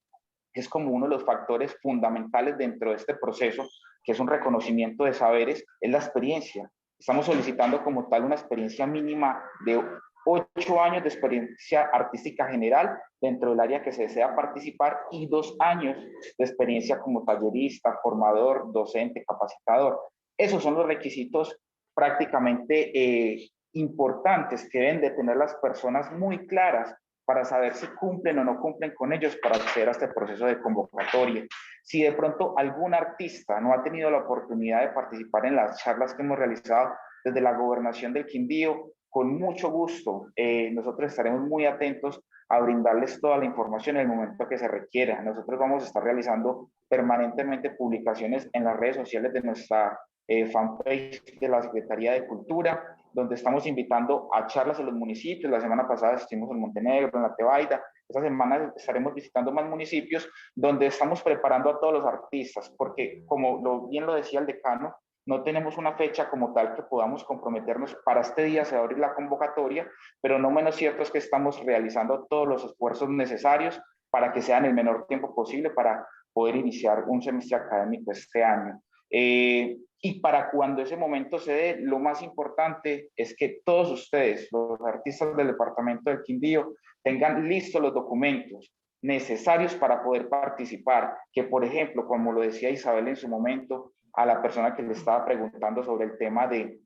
es como uno de los factores fundamentales dentro de este proceso, que es un reconocimiento de saberes, es la experiencia. Estamos solicitando como tal una experiencia mínima de 8 años de experiencia artística general dentro del área que se desea participar y 2 años de experiencia como tallerista, formador, docente, capacitador. Esos son los requisitos prácticamente importantes que deben de tener las personas muy claras para saber si cumplen o no cumplen con ellos para acceder a este proceso de convocatoria. Si de pronto algún artista no ha tenido la oportunidad de participar en las charlas que hemos realizado desde la Gobernación del Quindío, con mucho gusto nosotros estaremos muy atentos a brindarles toda la información en el momento que se requiera. Nosotros vamos a estar realizando permanentemente publicaciones en las redes sociales de nuestra fanpage de la Secretaría de Cultura, donde estamos invitando a charlas en los municipios. La semana pasada estuvimos en Montenegro, en La Tebaida. Esta semana estaremos visitando más municipios donde estamos preparando a todos los artistas, porque como bien lo decía el decano, no tenemos una fecha como tal que podamos comprometernos para este día se va a abrir la convocatoria, pero no menos cierto es que estamos realizando todos los esfuerzos necesarios para que sea en el menor tiempo posible para poder iniciar un semestre académico este año. Y para cuando ese momento se dé, lo más importante es que todos ustedes, los artistas del departamento del Quindío, tengan listos los documentos necesarios para poder participar, que por ejemplo, como lo decía Isabel en su momento, a la persona que le estaba preguntando sobre el tema de,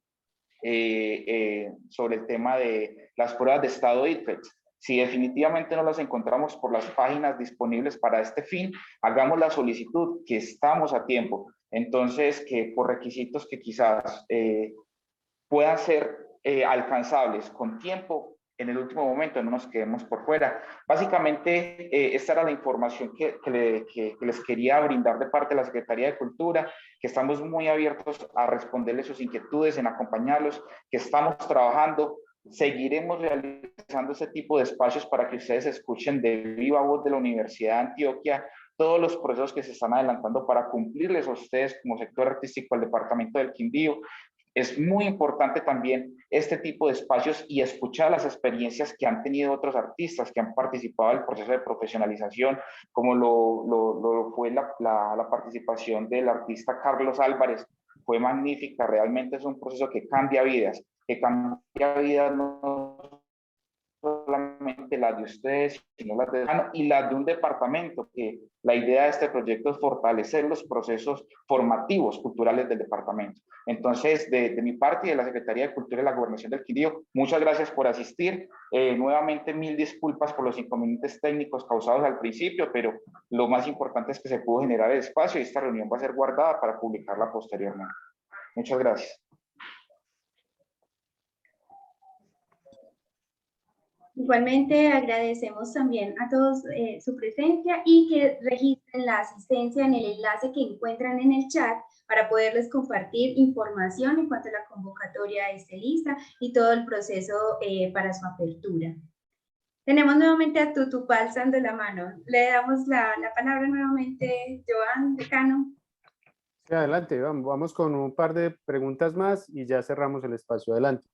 las pruebas de estado ICFES. Si definitivamente no las encontramos por las páginas disponibles para este fin, hagamos la solicitud, que estamos a tiempo. Entonces, que por requisitos que quizás puedan ser alcanzables con tiempo, en el último momento no nos quedemos por fuera. Básicamente, esta era la información que les quería brindar de parte de la Secretaría de Cultura, que estamos muy abiertos a responderles sus inquietudes, en acompañarlos, que estamos trabajando. Seguiremos realizando este tipo de espacios para que ustedes escuchen de viva voz de la Universidad de Antioquia todos los procesos que se están adelantando para cumplirles a ustedes como sector artístico al Departamento del Quindío. Es muy importante también este tipo de espacios y escuchar las experiencias que han tenido otros artistas que han participado en el proceso de profesionalización, como lo fue la participación del artista Carlos Álvarez. Fue magnífica, realmente es un proceso que cambia vidas no solamente las de ustedes, sino las de y las de un departamento, que la idea de este proyecto es fortalecer los procesos formativos culturales del departamento. Entonces, de mi parte y de la Secretaría de Cultura y la Gobernación del Quindío, muchas gracias por asistir. Nuevamente, mil disculpas por los inconvenientes técnicos causados al principio, pero lo más importante es que se pudo generar el espacio y esta reunión va a ser guardada para publicarla posteriormente. Muchas gracias. Igualmente agradecemos también a todos su presencia y que registren la asistencia en el enlace que encuentran en el chat para poderles compartir información en cuanto a la convocatoria esté lista y todo el proceso para su apertura. Tenemos nuevamente a Tutupá alzando la mano. Le damos la palabra nuevamente, Joan, decano. Sí, adelante, vamos con un par de preguntas más y ya cerramos el espacio. Adelante.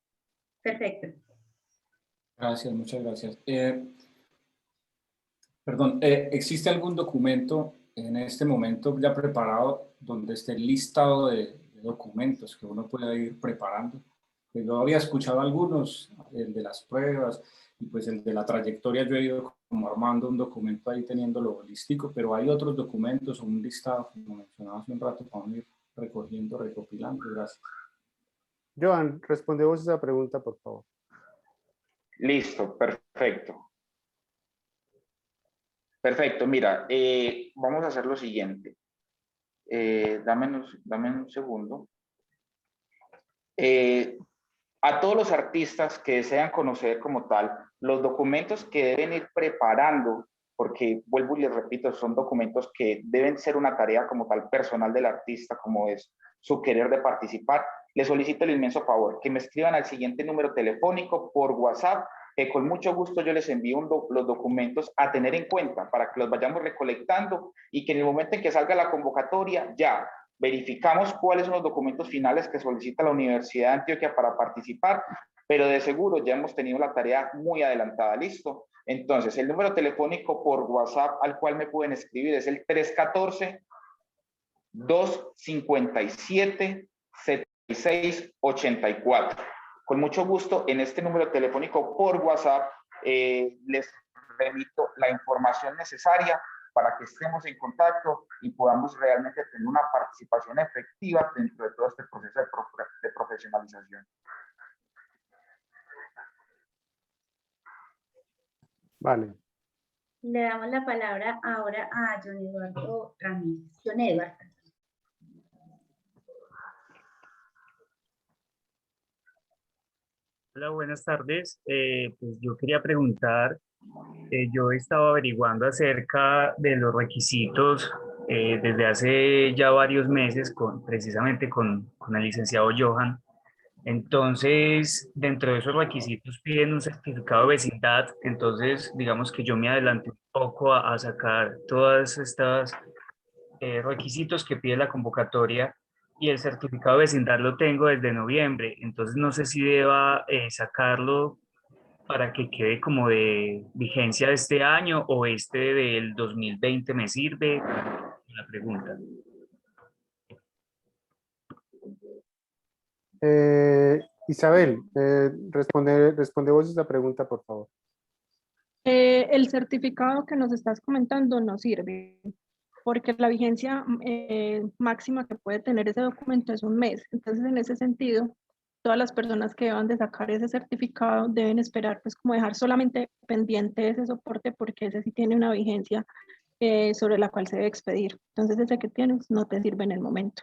Perfecto. Gracias, muchas gracias. ¿Existe algún documento en este momento ya preparado donde esté el listado de documentos que uno pueda ir preparando? Pues yo había escuchado algunos, el de las pruebas y pues el de la trayectoria. Yo he ido como armando un documento ahí teniéndolo holístico, pero hay otros documentos o un listado, como mencionaba hace un rato, para ir recogiendo, recopilando. Gracias. Joan, responde vos esa pregunta, por favor. Listo, perfecto. Perfecto, mira, vamos a hacer lo siguiente. Dame un segundo. A todos los artistas que desean conocer como tal los documentos que deben ir preparando, porque vuelvo y les repito, son documentos que deben ser una tarea como tal personal del artista, como es su querer de participar, les solicito el inmenso favor que me escriban al siguiente número telefónico por WhatsApp, que con mucho gusto yo les envío los documentos a tener en cuenta para que los vayamos recolectando y que en el momento en que salga la convocatoria ya verificamos cuáles son los documentos finales que solicita la Universidad de Antioquia para participar, pero de seguro ya hemos tenido la tarea muy adelantada. ¿Listo? Entonces, el número telefónico por WhatsApp al cual me pueden escribir es el 314-257-7684. Con mucho gusto, en este número telefónico por WhatsApp les remito la información necesaria para que estemos en contacto y podamos realmente tener una participación efectiva dentro de todo este proceso de profesionalización. Vale. Le damos la palabra ahora a John Eduardo Ramírez. John Eduardo. Hola, buenas tardes. Pues yo quería preguntar, yo he estado averiguando acerca de los requisitos desde hace ya varios meses, precisamente con el licenciado Johan. Entonces, dentro de esos requisitos piden un certificado de vecindad. Entonces, digamos que yo me adelanté un poco a sacar todas estas requisitos que pide la convocatoria, y el certificado de vecindad lo tengo desde noviembre. Entonces, no sé si deba sacarlo para que quede como de vigencia de este año o este del 2020 me sirve. La pregunta. Isabel, responde vos esa pregunta, por favor. El certificado que nos estás comentando no sirve, porque la vigencia máxima que puede tener ese documento es un mes. Entonces, en ese sentido, todas las personas que deban de sacar ese certificado deben esperar, pues como dejar solamente pendiente ese soporte, porque ese sí tiene una vigencia sobre la cual se debe expedir. Entonces, ese que tienes no te sirve en el momento.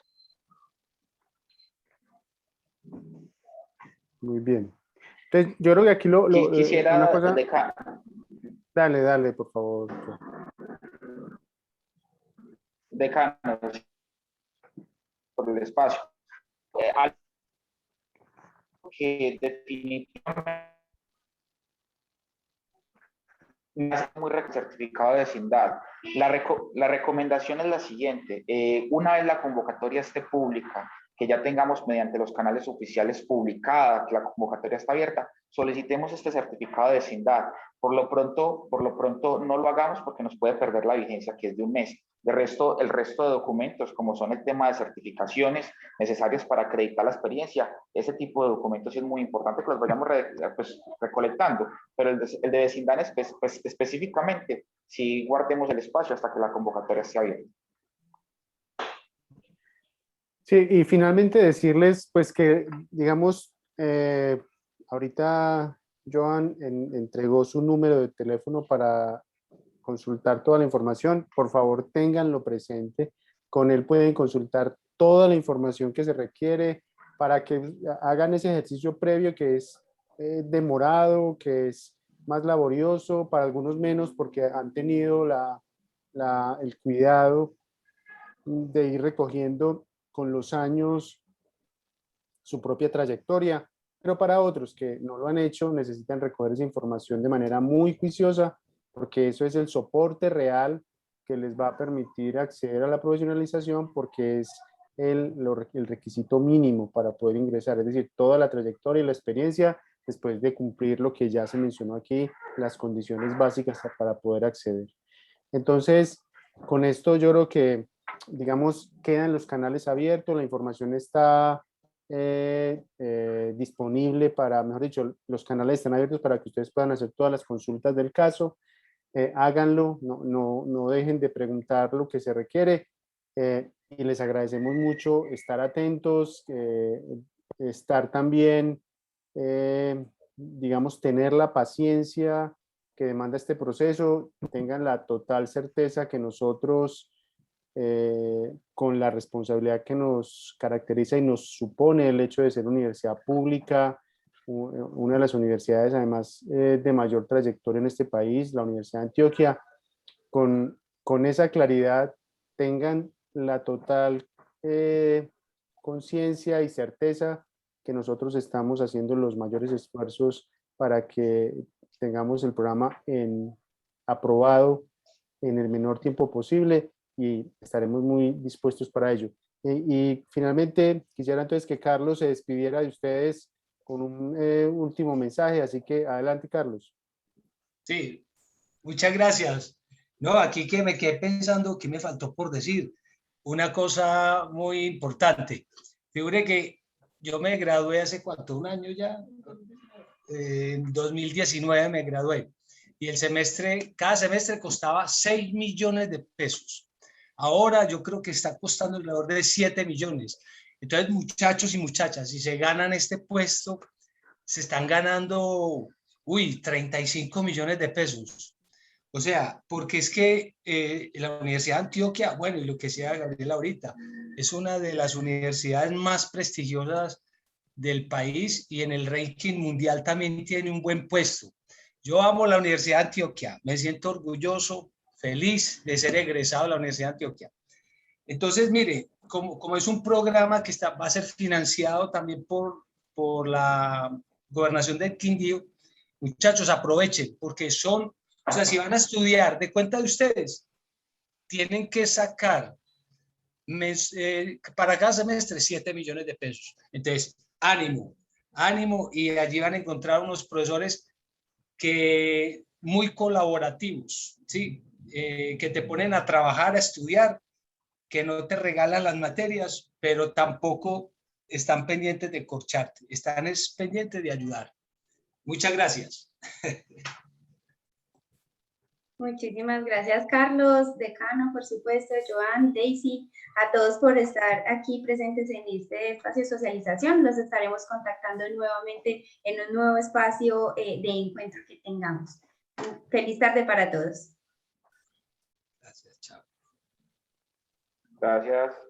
Muy bien. Entonces, yo creo que aquí Quisiera, una cosa... decano, Dale, por favor. decano, por el espacio. Algo que definitivamente muy certificado de vecindad. La recomendación es la siguiente. Una vez la convocatoria esté pública, que ya tengamos mediante los canales oficiales publicada, que la convocatoria está abierta, solicitemos este certificado de vecindad. Por lo pronto no lo hagamos porque nos puede perder la vigencia, que es de un mes. El resto de documentos, como son el tema de certificaciones necesarias para acreditar la experiencia, ese tipo de documentos es muy importante que los vayamos recolectando, pero el de vecindad específicamente, si guardemos el espacio hasta que la convocatoria esté abierta. Sí, y finalmente decirles, pues que, digamos, ahorita Joan entregó su número de teléfono para consultar toda la información. Por favor, ténganlo presente. Con él pueden consultar toda la información que se requiere para que hagan ese ejercicio previo que es demorado, que es más laborioso, para algunos menos porque han tenido el cuidado de ir recogiendo con los años su propia trayectoria, pero para otros que no lo han hecho necesitan recoger esa información de manera muy juiciosa, porque eso es el soporte real que les va a permitir acceder a la profesionalización, porque es el requisito mínimo para poder ingresar, es decir, toda la trayectoria y la experiencia después de cumplir lo que ya se mencionó aquí, las condiciones básicas para poder acceder. Entonces, con esto yo creo que, digamos, quedan los canales abiertos, la información está disponible para, mejor dicho, los canales están abiertos para que ustedes puedan hacer todas las consultas del caso. Háganlo, no dejen de preguntar lo que se requiere y les agradecemos mucho estar atentos, estar también, digamos, tener la paciencia que demanda este proceso, tengan la total certeza que nosotros, con la responsabilidad que nos caracteriza y nos supone el hecho de ser universidad pública, una de las universidades además de mayor trayectoria en este país, la Universidad de Antioquia, con esa claridad tengan la total conciencia y certeza que nosotros estamos haciendo los mayores esfuerzos para que tengamos el programa aprobado en el menor tiempo posible y estaremos muy dispuestos para ello. Y finalmente quisiera entonces que Carlos se despidiera de ustedes con un último mensaje, así que adelante, Carlos. Sí, muchas gracias. No, aquí que me quedé pensando que me faltó por decir una cosa muy importante. Figure que yo me gradué hace cuánto, un año ya, en 2019 me gradué y cada semestre costaba 6 millones de pesos. Ahora yo creo que está costando alrededor de 7 millones. Entonces, muchachos y muchachas, si se ganan este puesto, se están ganando, 35 millones de pesos. O sea, porque es que la Universidad de Antioquia, bueno, y lo que sea Gabriela ahorita, es una de las universidades más prestigiosas del país y en el ranking mundial también tiene un buen puesto. Yo amo la Universidad de Antioquia, me siento orgulloso, feliz de ser egresado de la Universidad de Antioquia. Entonces, mire, como es un programa que va a ser financiado también por la Gobernación del Quindío, muchachos, aprovechen, porque o sea, si van a estudiar, de cuenta de ustedes, tienen que sacar para cada semestre 7 millones de pesos. Entonces, ánimo, y allí van a encontrar unos profesores muy colaborativos, ¿sí? Que te ponen a trabajar, a estudiar, que no te regalan las materias, pero tampoco están pendientes de corcharte, están pendientes de ayudar. Muchas gracias. Muchísimas gracias, Carlos, decano, por supuesto, Joan, Daisy, a todos por estar aquí presentes en este espacio de socialización. Los estaremos contactando nuevamente en un nuevo espacio de encuentro que tengamos. Feliz tarde para todos. Gracias, chao. Gracias.